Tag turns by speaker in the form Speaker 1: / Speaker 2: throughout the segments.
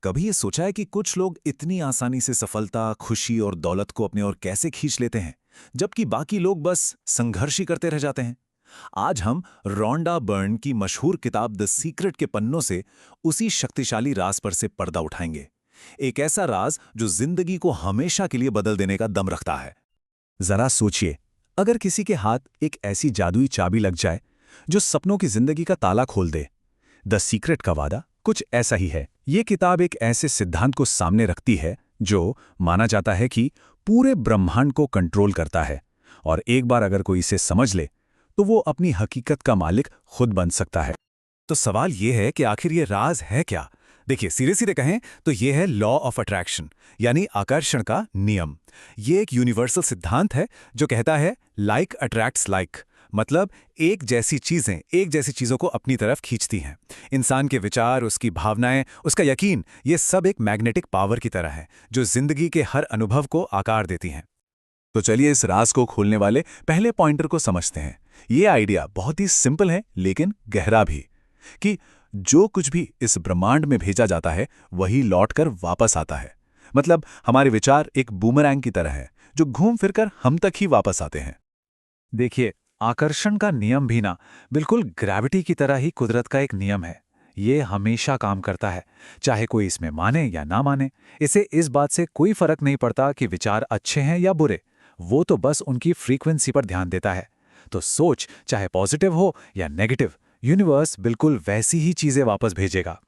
Speaker 1: कभी ये सोचा है कि कुछ लोग इतनी आसानी से सफलता, खुशी और दौलत को अपने ओर कैसे खींच लेते हैं, जबकि बाकी लोग बस संघर्ष ही करते रह जाते हैं? आज हम रोंडा बर्न की मशहूर किताब द सीक्रेट के पन्नों से उसी शक्तिशाली राज पर से पर्दा उठाएंगे। एक ऐसा राज जो जिंदगी को हमेशा के लिए बदल देने का दम रखता है। जरा सोचिए, अगर किसी के हाथ एक ऐसी जादुई चाबी लग जाए जो सपनों की जिंदगी का ताला खोल दे। द सीक्रेट का वादा कुछ ऐसा ही है। ये किताब एक ऐसे सिद्धांत को सामने रखती है जो माना जाता है कि पूरे ब्रह्मांड को कंट्रोल करता है, और एक बार अगर कोई इसे समझ ले तो वो अपनी हकीकत का मालिक खुद बन सकता है। तो सवाल ये है कि आखिर ये राज है क्या? देखिए, सीधे सीधे कहें तो ये है लॉ ऑफ अट्रैक्शन, यानी आकर्षण का नियम। ये एक यूनिवर्सल सिद्धांत है जो कहता है लाइक अट्रैक्ट्स लाइक, मतलब एक जैसी चीजों को अपनी तरफ खींचती हैं। इंसान के विचार, उसकी भावनाएं, उसका यकीन, ये सब एक मैग्नेटिक पावर की तरह है जो जिंदगी के हर अनुभव को आकार देती हैं। तो चलिए इस राज को खोलने वाले पहले पॉइंटर को समझते हैं। ये आइडिया बहुत ही सिंपल है लेकिन गहरा भी, कि जो कुछ भी इस ब्रह्मांड में भेजा जाता है वही लौटकर वापस आता है। मतलब हमारे विचार एक बूमरैंग की तरह है जो घूम फिरकर हम तक ही वापस आते हैं। देखिए, आकर्षण का नियम भी ना बिल्कुल ग्रेविटी की तरह ही कुदरत का एक नियम है। ये हमेशा काम करता है, चाहे कोई इसमें माने या ना माने। इसे इस बात से कोई फर्क नहीं पड़ता कि विचार अच्छे हैं या बुरे, वो तो बस उनकी फ्रीक्वेंसी पर ध्यान देता है। तो सोच चाहे पॉजिटिव हो या नेगेटिव, यूनिवर्स बिल्कुल वैसी ही चीजें वापस भेजेगा।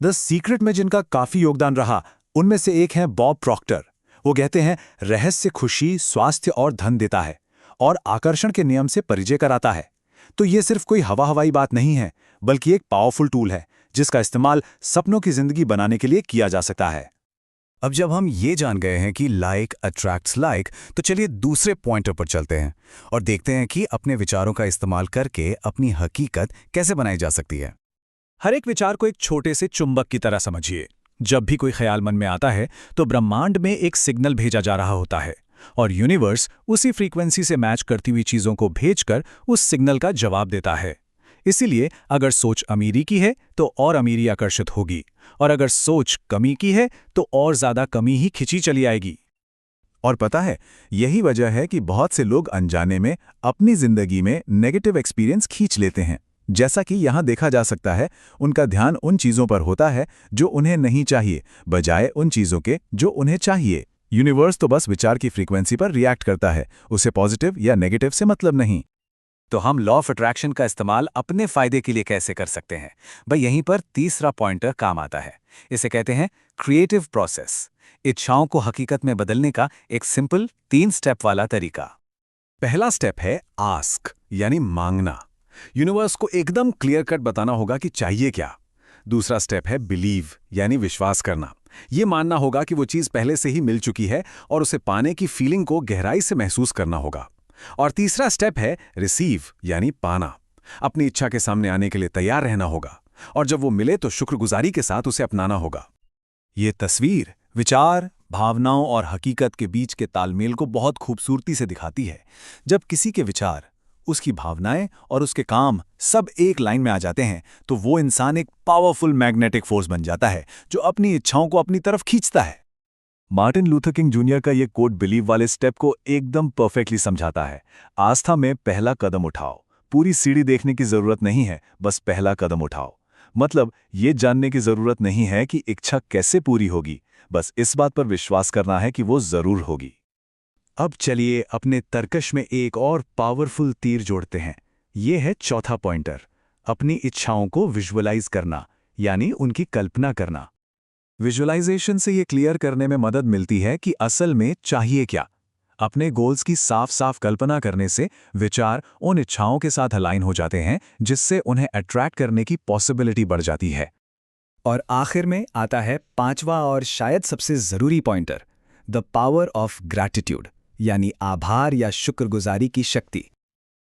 Speaker 1: द सीक्रेट में जिनका काफी योगदान रहा, उनमें से एक है बॉब प्रॉक्टर। वो कहते हैं रहस्य खुशी, स्वास्थ्य और धन देता है और आकर्षण के नियम से परिचय कराता है। तो ये सिर्फ कोई हवाई बात नहीं है, बल्कि एक पावरफुल टूल है जिसका इस्तेमाल सपनों की जिंदगी बनाने के लिए किया जा सकता है। अब जब हम ये जान गए हैं कि लाइक अट्रैक्ट्स लाइक, तो चलिए दूसरे पॉइंटर पर चलते हैं और देखते हैं कि अपने विचारों का इस्तेमाल करके अपनी हकीकत कैसे बनाई जा सकती है। हर एक विचार को एक छोटे से चुंबक की तरह समझिए। जब भी कोई ख्याल मन में आता है तो ब्रह्मांड में एक सिग्नल भेजा जा रहा होता है, और यूनिवर्स उसी फ्रीक्वेंसी से मैच करती हुई चीजों को भेजकर उस सिग्नल का जवाब देता है। इसीलिए अगर सोच अमीरी की है तो और अमीरी आकर्षित होगी, और अगर सोच कमी की है तो और ज्यादा कमी ही खिंची चली आएगी। और पता है, यही वजह है कि बहुत से लोग अनजाने में अपनी जिंदगी में नेगेटिव एक्सपीरियंस खींच लेते हैं। जैसा कि यहां देखा जा सकता है, उनका ध्यान उन चीजों पर होता है जो उन्हें नहीं चाहिए, बजाय उन चीजों के जो उन्हें चाहिए। यूनिवर्स तो बस विचार की फ्रीक्वेंसी पर रिएक्ट करता है, उसे पॉजिटिव या नेगेटिव से मतलब नहीं। तो हम लॉ ऑफ अट्रैक्शन का इस्तेमाल अपने फायदे के लिए कैसे कर सकते हैं? भाई यहीं पर तीसरा पॉइंटर काम आता है। इसे कहते हैं क्रिएटिव प्रोसेस, इच्छाओं को हकीकत में बदलने का एक सिंपल 3 स्टेप वाला तरीका। पहला स्टेप है आस्क, यानी मांगना। यूनिवर्स को एकदम क्लियर कट बताना होगा कि चाहिए क्या। दूसरा स्टेप है बिलीव, यानी विश्वास करना। ये मानना होगा कि वो चीज पहले से ही मिल चुकी है और उसे पाने की फीलिंग को गहराई से महसूस करना होगा। और तीसरा स्टेप है रिसीव, यानी पाना। अपनी इच्छा के सामने आने के लिए तैयार रहना होगा, और जब वो मिले तो शुक्रगुजारी के साथ उसे अपनाना होगा। ये तस्वीर विचार, भावनाओं और हकीकत के बीच के तालमेल को बहुत खूबसूरती से दिखाती है। जब किसी के विचार, उसकी भावनाएं और उसके काम सब एक लाइन में आ जाते हैं तो वो इंसान एक पावरफुल मैग्नेटिक फोर्स बन जाता है जो अपनी इच्छाओं को अपनी तरफ खींचता है। मार्टिन लूथर किंग जूनियर का ये कोट बिलीव वाले स्टेप को एकदम परफेक्टली समझाता है। आस्था में पहला कदम उठाओ। पूरी सीढ़ी देखने की जरूरत नहीं है, बस पहला कदम उठाओ। मतलब ये जानने की जरूरत नहीं है कि इच्छा कैसे पूरी होगी, बस इस बात पर विश्वास करना है कि वो जरूर होगी। अब चलिए अपने तर्कश में एक और पावरफुल तीर जोड़ते हैं। ये है चौथा पॉइंटर, अपनी इच्छाओं को विजुअलाइज करना, यानी उनकी कल्पना करना। विजुअलाइजेशन से ये क्लियर करने में मदद मिलती है कि असल में चाहिए क्या। अपने गोल्स की साफ साफ कल्पना करने से विचार उन इच्छाओं के साथ अलाइन हो जाते हैं जिससे उन्हें अट्रैक्ट करने की पॉसिबिलिटी बढ़ जाती है।
Speaker 2: और आखिर में आता है पांचवा और शायद सबसे जरूरी pointer, the power of gratitude, यानी आभार या शुक्रगुजारी की शक्ति।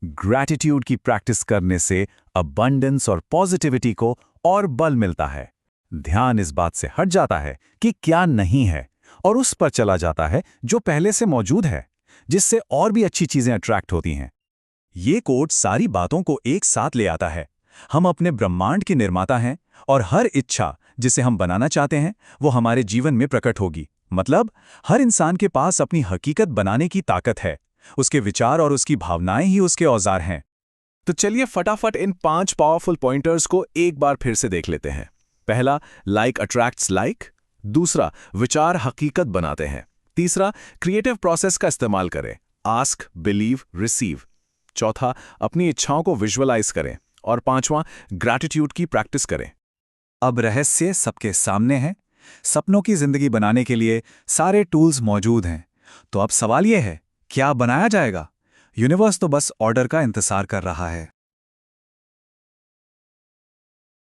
Speaker 1: ग्रैटिट्यूड की प्रैक्टिस करने से अबंडेंस और पॉजिटिविटी को और बल मिलता है। ध्यान इस बात से हट जाता है कि क्या नहीं है और उस पर चला जाता है जो पहले से मौजूद है, जिससे और भी अच्छी चीजें अट्रैक्ट होती हैं। ये कोड सारी बातों को एक साथ ले आता है। हम अपने ब्रह्मांड के निर्माता हैं और हर इच्छा जिसे हम बनाना चाहते हैं वो हमारे जीवन में प्रकट होगी। मतलब हर इंसान के पास अपनी हकीकत बनाने की ताकत है। उसके विचार और उसकी भावनाएं ही उसके औजार हैं।
Speaker 3: तो चलिए फटाफट इन 5 पावरफुल पॉइंटर्स को एक बार फिर से देख लेते हैं। पहला, लाइक अट्रैक्ट्स लाइक। दूसरा, विचार हकीकत बनाते हैं। तीसरा, क्रिएटिव प्रोसेस का इस्तेमाल करें, आस्क, बिलीव, रिसीव। चौथा, अपनी इच्छाओं को विजुअलाइज करें। और पांचवां, ग्रैटिट्यूड की प्रैक्टिस करें।
Speaker 1: अब रहस्य सबके सामने है। सपनों की जिंदगी बनाने के लिए सारे टूल्स मौजूद हैं। तो अब सवाल यह है, क्या बनाया जाएगा? यूनिवर्स तो बस ऑर्डर का इंतजार कर रहा है।